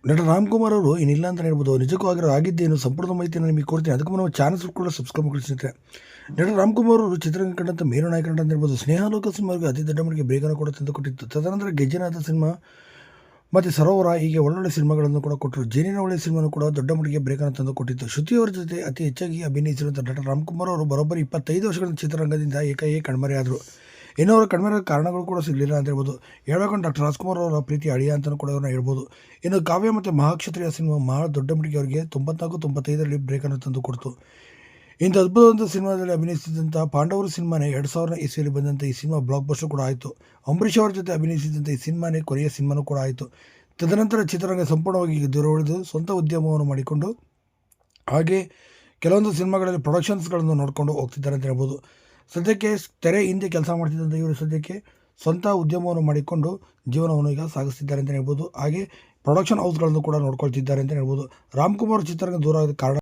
ನಟ ರಾಮ್‌ಕುಮಾರ್ ಅವರು ಇನ್ನಿಲ್ಲ ಅಂತಲೇ ಹೇಳ್ಬೋದು. ನಿಜಕ್ಕೂ ಆಗಿದ್ದೇನು ಸಂಪೂರ್ಣ ಮಾಹಿತಿಯನ್ನು ನಿಮಗೆ ಕೊಡ್ತೀನಿ. ಅದಕ್ಕೂ ಮುನ್ನ ಚಾನಲ್ ಕೂಡ ಸಬ್ಸ್ಕ್ರೈಬ್ ಮಾಡ್ಕೊಳ್ಳಿ ಸ್ನೇಹಿತರೆ. ನಟ ರಾಮ್‌ಕುಮಾರ್ ಅವರು ಚಿತ್ರರಂಗ ಕಂಡಂಥ ಮೇರು ನಾಯಕ ನಟ ಅಂತ ಹೇಳ್ಬೋದು. ಸ್ನೇಹಲೋಕ ಸಿನಿಮಾಗೆ ಅತಿ ದೊಡ್ಡ ಮಟ್ಟಿಗೆ ಬ್ರೇಕನ್ನು ಕೂಡ ತಂದುಕೊಟ್ಟಿತ್ತು. ತದನಂತರ ಗೆಜ್ಜೆನಾಥ ಸಿನಿಮಾ ಮತ್ತು ಸರೋವರ ಹೀಗೆ ಒಳ್ಳೊಳ್ಳೆ ಸಿನಿಮಾಗಳನ್ನು ಕೂಡ ಕೊಟ್ಟರು. ಜೇನಿನ ಒಳ್ಳೆ ಸಿನಿಮಾನು ಕೂಡ ದೊಡ್ಡ ಮಟ್ಟಿಗೆ ಬ್ರೇಕನ್ನು ತಂದುಕೊಟ್ಟಿತ್ತು. ಶ್ರುತಿ ಅವರ ಜೊತೆ ಅತಿ ಹೆಚ್ಚಾಗಿ ಅಭಿನಯಿಸಿರುವಂಥ ನಟ ರಾಮ್‌ಕುಮಾರ್ ಅವರು ಬರೋಬ್ಬರಿ 25 ವರ್ಷಗಳಿಂದ ಚಿತ್ರರಂಗದಿಂದ ಏಕಾಏಕಿ ಕಣ್ಮರೆಯಾದರು. ಇನ್ನೂ ಅವರ ಕಣ್ಮರೆಯಾದ ಕಾರಣಗಳು ಕೂಡ ಸಿಗಲಿಲ್ಲ ಅಂತ ಹೇಳ್ಬೋದು. ಹೇಳ್ಬೇಕಂದ್ರೆ ಡಾಕ್ಟರ್ ರಾಜ್‌ಕುಮಾರ್ ಅವರ ಪ್ರೀತಿ ಅಳಿಯ ಅಂತಲೂ ಕೂಡ ಅವ್ರನ್ನ ಹೇಳ್ಬೋದು. ಇನ್ನು ಕಾವ್ಯ ಮತ್ತು ಮಹಾಕ್ಷತ್ರಿಯ ಸಿನಿಮಾ ಬಹಳ ದೊಡ್ಡ ಮಟ್ಟಿಗೆ ಅವರಿಗೆ 94-95ರಲ್ಲಿ ಬ್ರೇಕನ್ನು ತಂದು ಕೊಡ್ತು. ಇಂಥ ಅದ್ಭುತವಾದ ಸಿನಿಮಾದಲ್ಲಿ ಅಭಿನಯಿಸಿದಂಥ ಪಾಂಡವರು ಸಿನಿಮಾನೇ 2000 ಇಸ್ವಿಯಲ್ಲಿ ಬಂದಂಥ ಈ ಸಿನಿಮಾ ಬ್ಲಾಕ್ ಬಸ್ಟರ್ ಕೂಡ ಆಯಿತು. ಅಂಬರೀಷ್ ಅವರ ಜೊತೆ ಅಭಿನಯಿಸಿದಂಥ ಈ ಸಿನಿಮಾನೇ ಕೊನೆಯ ಸಿನಿಮಾನೂ ಕೂಡ ಆಯಿತು. ತದನಂತರ ಚಿತ್ರರಂಗ ಸಂಪೂರ್ಣವಾಗಿ ದೂರ ಉಳಿದು ಸ್ವಂತ ಉದ್ಯಮವನ್ನು ಮಾಡಿಕೊಂಡು ಹಾಗೆ ಕೆಲವೊಂದು ಸಿನಿಮಾಗಳಲ್ಲಿ ಪ್ರೊಡಕ್ಷನ್ಸ್ಗಳನ್ನು ನೋಡಿಕೊಂಡು ಹೋಗ್ತಿದ್ದಾರೆ ಅಂತ ಹೇಳ್ಬೋದು. ಸದ್ಯಕ್ಕೆ ತೆರೆ ಹಿಂದೆ ಕೆಲಸ ಮಾಡ್ತಿದ್ದಂಥ ಇವರು ಸದ್ಯಕ್ಕೆ ಸ್ವಂತ ಉದ್ಯಮವನ್ನು ಮಾಡಿಕೊಂಡು ಜೀವನವನ್ನು ಈಗ ಸಾಗಿಸ್ತಿದ್ದಾರೆ ಅಂತ ಹೇಳ್ಬೋದು. ಹಾಗೆ ಪ್ರೊಡಕ್ಷನ್ ಹೌಸ್ಗಳನ್ನು ಕೂಡ ನೋಡ್ಕೊಳ್ತಿದ್ದಾರೆ ಅಂತ ಹೇಳ್ಬೋದು. ರಾಮ್‌ಕುಮಾರ್ ಚಿತ್ರರಂಗ ದೂರ ಆಗೋದಕ್ಕೆ ಕಾರಣ